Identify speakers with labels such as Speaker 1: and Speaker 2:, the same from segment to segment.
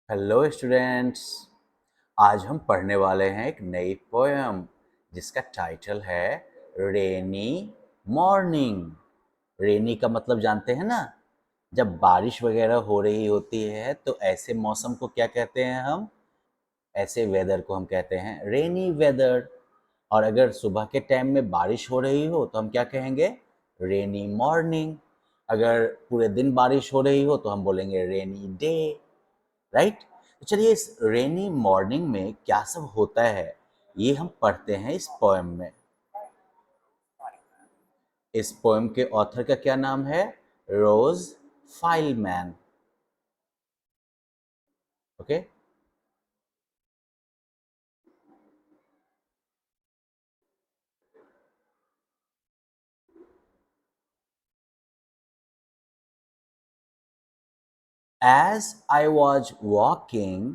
Speaker 1: Hello students. आज हम पढ़ने वाले हैं एक नई पोएम जिसका टाइटल है रेनी मॉर्निंग। रेनी का मतलब जानते हैं ना? जब बारिश वगैरह हो रही होती है तो ऐसे मौसम को क्या कहते हैं हम? ऐसे वेदर को हम कहते हैं रेनी वेदर। और अगर सुबह के टाइम में बारिश हो रही हो तो हम क्या कहेंगे? रेनी मॉर्निंग। अगर पूरे दिन बारिश हो रही हो तो हम बोलेंगे रेनी डे। राइट। तो चलिए इस रेनी मॉर्निंग में क्या सब होता है ये हम पढ़ते हैं इस पोएम में। इस पोएम के ऑथर का क्या नाम है? रोज फाइलमैन। Okay. As I was walking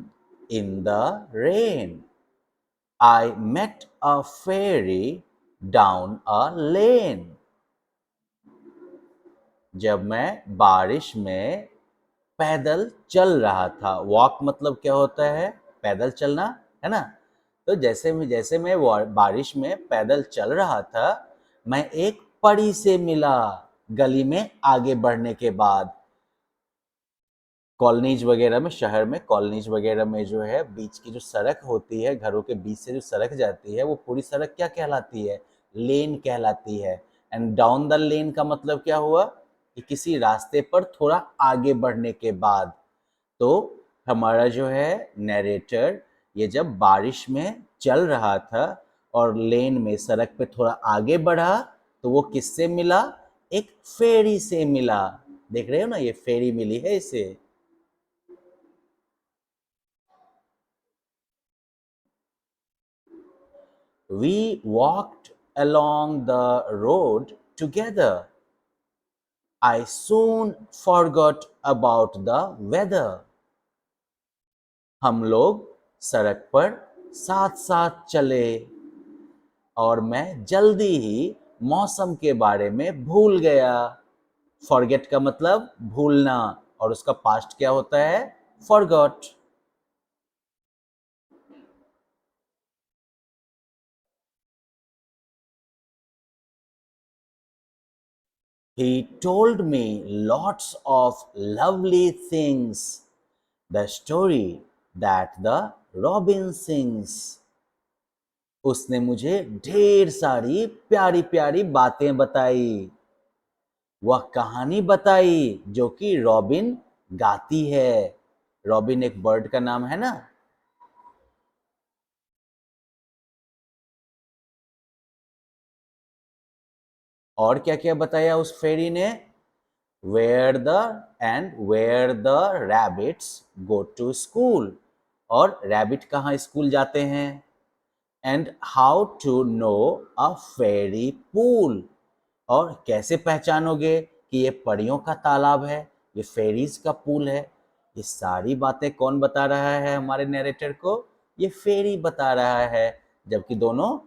Speaker 1: in the rain, I met a fairy down a lane. जब मैं बारिश में पैदल चल रहा था, वॉक मतलब क्या होता है? पैदल चलना, है ना? तो जैसे मैं बारिश में पैदल चल रहा था, मैं एक परी से मिला। गली में आगे बढ़ने के बाद कॉलोनीज वगैरह में, शहर में कॉलोनीज वगैरह में जो है बीच की जो सड़क होती है, घरों के बीच से जो सड़क जाती है वो पूरी सड़क क्या कहलाती है? लेन कहलाती है। एंड डाउन द लेन का मतलब क्या हुआ? कि किसी रास्ते पर थोड़ा आगे बढ़ने के बाद। तो हमारा जो है नैरेटर, ये जब बारिश में चल रहा था और लेन में सड़क पे थोड़ा आगे बढ़ा तो वो किससे मिला? एक फेरी से मिला। देख रहे हो ना, ये फेरी मिली है इसे। We walked along the road together. I soon forgot about the weather. हम लोग सड़क पर साथ साथ चले और मैं जल्दी ही मौसम के बारे में भूल गया। फॉरगेट का मतलब भूलना, और उसका पास्ट क्या होता है? Forgot. He told me lots of lovely things. The story that the robin sings. उसने मुझे ढेर सारी प्यारी प्यारी बातें बताई। वह कहानी बताई जो कि रॉबिन गाती है। रॉबिन एक बर्ड का नाम है ना? और क्या क्या बताया उस फेरी ने? Where the rabbits go to school. और रैबिट कहाँ स्कूल जाते हैं? And how to know a fairy pool. और कैसे पहचानोगे कि ये परियों का तालाब है, ये फेरीज का पूल है? ये सारी बातें कौन बता रहा है हमारे नैरेटर को? ये फेरी बता रहा है, जबकि दोनों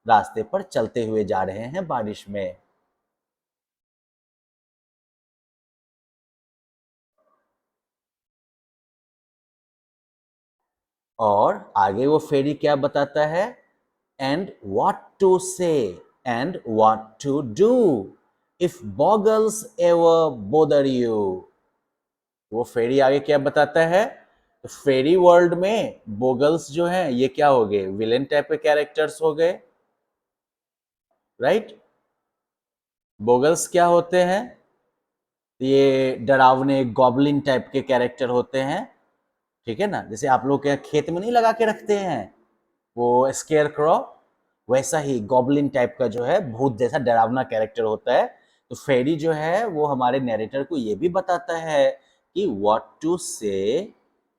Speaker 1: रास्ते पर चलते हुए जा रहे हैं बारिश में। और आगे वो फेरी क्या बताता है? And what to say and what to do if boggles ever bother you. वो फेरी आगे क्या बताता है? तो फेरी वर्ल्ड में बोगल्स जो हैं ये क्या हो गए? विलेन टाइप के कैरेक्टर्स हो गए। राइट। बोगल्स क्या होते हैं? ये डरावने गॉबलिन टाइप के कैरेक्टर होते हैं। ठीक है ना? जैसे आप लोग के खेत में नहीं लगा के रखते हैं वो स्केयर क्रॉ, वैसा ही गॉबलिन टाइप का जो है भूत जैसा डरावना कैरेक्टर होता है। तो फेरी जो है वो हमारे नैरेटर को ये भी बताता है कि what to say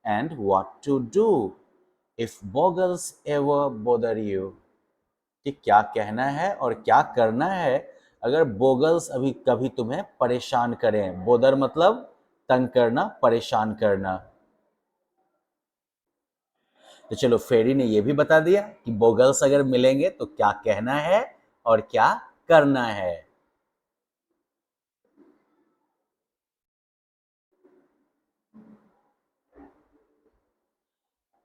Speaker 1: and what to do if boggles ever bother you. कि क्या कहना है और क्या करना है अगर बोगल्स अभी कभी तुम्हें परेशान करें। बोदर मतलब तंग करना, परेशान करना। तो चलो फेरी ने यह भी बता दिया कि बोगल्स अगर मिलेंगे तो क्या कहना है और क्या करना है।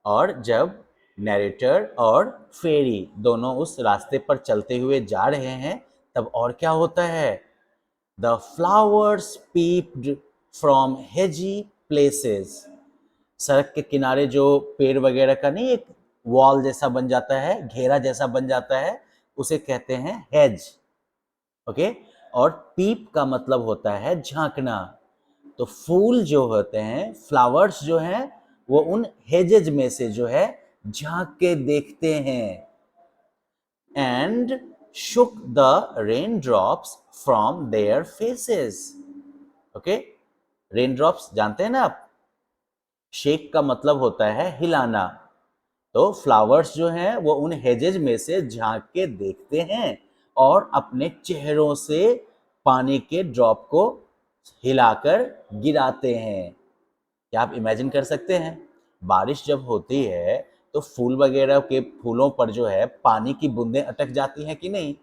Speaker 1: और जब नैरेटर और फेरी दोनों उस रास्ते पर चलते हुए जा रहे हैं तब और क्या होता है? The flowers peeped from hazy places. सड़क के किनारे जो पेड़ वगैरह का नहीं एक वॉल जैसा बन जाता है, घेरा जैसा बन जाता है, उसे कहते हैं हेज। ओके, और पीप का मतलब होता है झांकना। तो फूल जो होते हैं, फ्लावर्स जो हैं, वो उन हेजेज में से जो है झांक के देखते हैं। And shook the rain drops from their faces. Okay, rain drops जानते हैं ना आप? शेक का मतलब होता है हिलाना। तो फ्लावर्स जो हैं वो उन हेजेज में से झांक के देखते हैं और अपने चेहरों से पानी के ड्रॉप को हिलाकर गिराते हैं। क्या आप इमेजिन कर सकते हैं? बारिश जब होती है तो फूल वगैरह के फूलों पर जो है पानी की बूंदें अटक जाती हैं कि नहीं?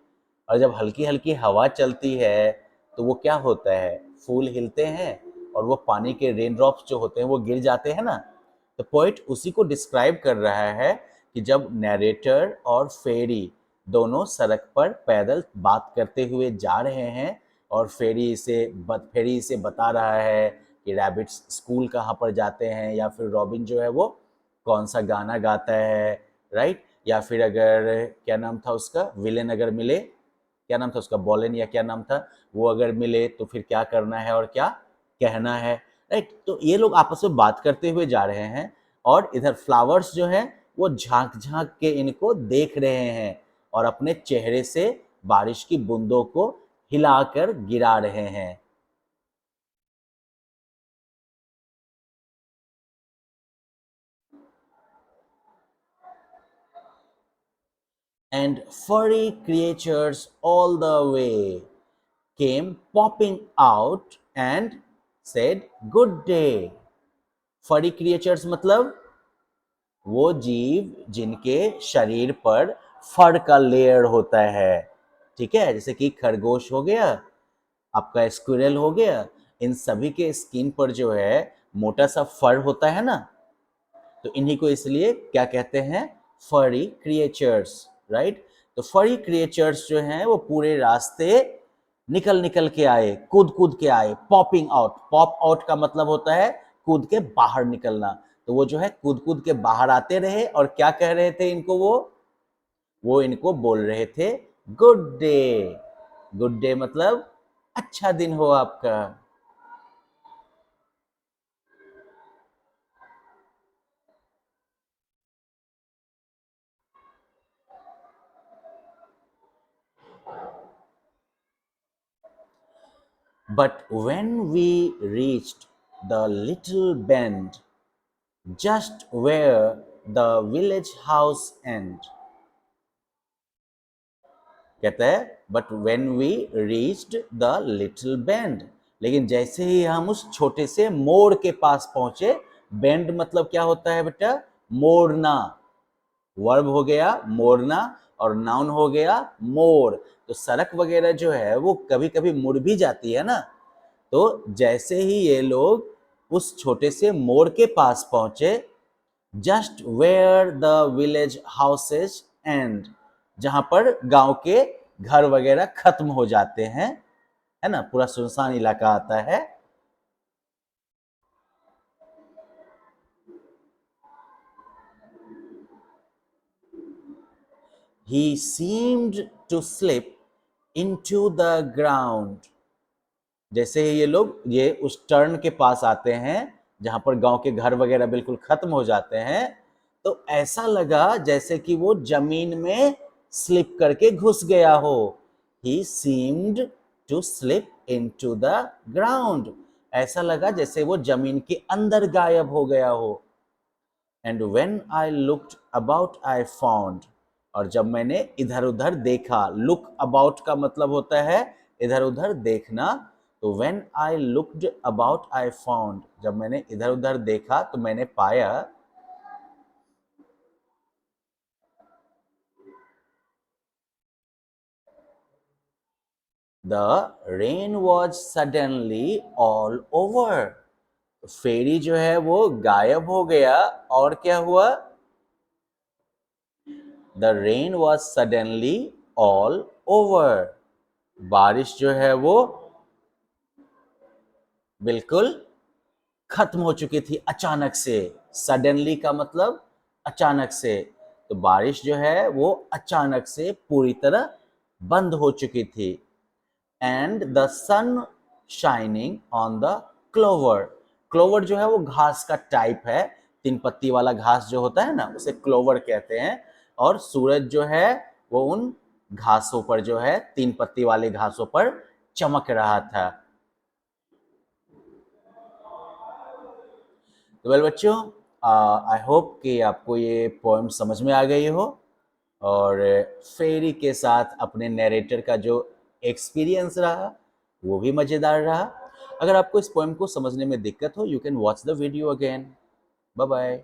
Speaker 1: और जब हल्की हल्की हवा चलती है तो वो क्या होता है? फूल हिलते हैं और वो पानी के रेन ड्रॉप्स जो होते हैं वो गिर जाते हैं ना। तो पोइट उसी को डिस्क्राइब कर रहा है कि जब नैरेटर और फेरी दोनों सड़क पर पैदल बात करते हुए जा रहे हैं और फेरी इसे बता रहा है कि रैबिट्स स्कूल कहाँ पर जाते हैं, या फिर रॉबिन जो है वो कौन सा गाना गाता है, राइट? या फिर अगर क्या नाम था उसका, विलेन अगर मिले, क्या नाम था उसका, बॉलेन या क्या नाम था, वो अगर मिले तो फिर क्या करना है और क्या कहना है, राइट? तो ये लोग आपस में बात करते हुए जा रहे हैं और इधर फ्लावर्स जो है वो झांक झांक के इनको देख रहे हैं और अपने चेहरे से बारिश की बूंदों को हिलाकर गिरा रहे हैं। And furry creatures all the way came popping out and said good day. फरी क्रिएचर्स मतलब वो जीव जिनके शरीर पर फर का लेयर होता है, ठीक है? जैसे कि खरगोश हो गया, आपका स्क्विरल हो गया, इन सभी के स्किन पर जो है मोटा सा फर होता है ना, तो इन्हीं को इसलिए क्या कहते हैं? फरी क्रिएचर्स, राइट? तो फरी क्रिएचर्स जो हैं वो पूरे रास्ते निकल निकल के आए, कूद कूद के आए, पॉपिंग आउट। पॉप आउट का मतलब होता है कूद के बाहर निकलना। तो वो जो है कूद कूद के बाहर आते रहे और क्या कह रहे थे इनको? वो इनको बोल रहे थे गुड डे। गुड डे मतलब अच्छा दिन हो आपका। But when we reached the little bend just where the village house end, कहता है but when we reached the little bend, लेकिन जैसे ही हम उस छोटे से मोड़ के पास पहुंचे, बेंड मतलब क्या होता है बेटा? मोड़ना। वर्ब हो गया मोड़ना और नाउन हो गया मोड़। तो सड़क वगैरह जो है वो कभी कभी मुड़ भी जाती है ना। तो जैसे ही ये लोग उस छोटे से मोड़ के पास पहुंचे, just where the village houses end, जहां पर गांव के घर वगैरह खत्म हो जाते हैं, है ना, पूरा सुनसान इलाका आता है। He seemed to slip into the ground. जैसे ही ये लोग ये उस टर्न के पास आते हैं जहां पर गांव के घर वगैरह बिल्कुल खत्म हो जाते हैं, तो ऐसा लगा जैसे कि वो जमीन में स्लिप करके घुस गया हो। He seemed to slip into the ground. ऐसा लगा जैसे वो जमीन के अंदर गायब हो गया हो। And when I looked about I found, और जब मैंने इधर उधर देखा, लुक अबाउट का मतलब होता है इधर उधर देखना। तो when I looked about I found, जब मैंने इधर उधर देखा तो मैंने पाया the rain was suddenly all over. फेरी जो है वो गायब हो गया और क्या हुआ? The rain was suddenly all over. बारिश जो है वो बिल्कुल खत्म हो चुकी थी अचानक से। सडनली का मतलब अचानक से, तो बारिश जो है वो अचानक से पूरी तरह बंद हो चुकी थी। And the sun shining on the clover. Clover जो है वो घास का टाइप है, 3 पत्ती वाला घास जो होता है ना, उसे क्लोवर कहते हैं। और सूरज जो है वो उन घासों पर जो है 3 पत्ती वाले घासों पर चमक रहा था। तो वेल बच्चों, आई होप कि आपको ये पोएम समझ में आ गई हो, और फेरी के साथ अपने नैरेटर का जो एक्सपीरियंस रहा वो भी मज़ेदार रहा। अगर आपको इस पोएम को समझने में दिक्कत हो, you can watch the video again. Bye bye.